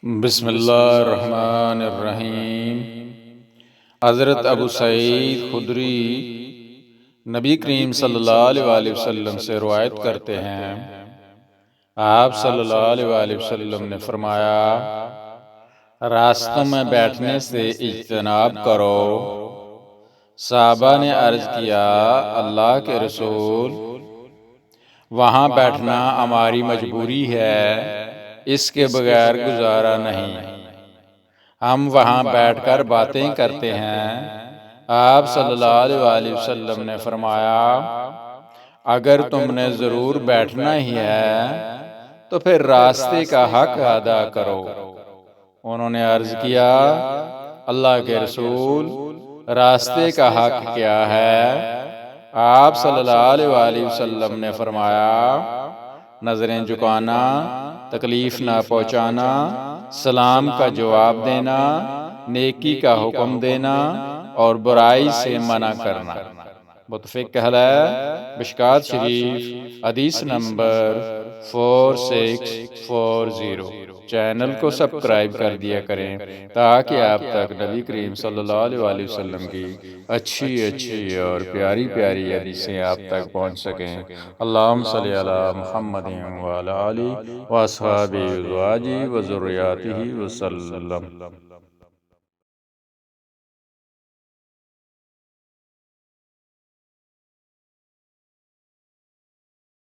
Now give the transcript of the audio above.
بسم اللہ الرحمن الرحیم۔ حضرت ابو سعید خدری نبی کریم صلی اللہ علیہ وآلہ وسلم سے روایت کرتے ہیں، آپ صلی اللہ علیہ وآلہ وسلم نے فرمایا، راستوں میں بیٹھنے سے اجتناب کرو۔ صحابہ نے عرض کیا، اللہ کے رسول، وہاں بیٹھنا ہماری مجبوری ہے، اس کے بغیر گزارا نہیں۔ ہم وہاں بیٹھ کر باتیں کرتے ہیں۔ آپ صلی اللہ علیہ وآلہ وسلم نے فرمایا، اگر تم نے ضرور بیٹھنا ہی ہے تو پھر راستے کا حق ادا کرو۔ انہوں نے عرض کیا، اللہ کے رسول، راستے کا حق کیا ہے؟ آپ صلی اللہ علیہ وآلہ وسلم نے فرمایا، نظریں جھکانا، تکلیف نہ پہنچانا، سلام کا جواب دینا، نیکی کا حکم دینا اور برائی سے منع کرنا۔ متفق ہے، مشکوٰۃ شریف، حدیث نمبر 4640۔ چینل کو سبسکرائب کر دیا کریں تاکہ آپ تک نبی کریم صلی اللہ علیہ وآلہ وسلم کی اچھی اور پیاری پیاری حدیثیں آپ تک پہنچ سکیں۔ اللہم صلی علی محمد وعلی آلہ واصحابہ وازواجہ وذریاتہ وسلم۔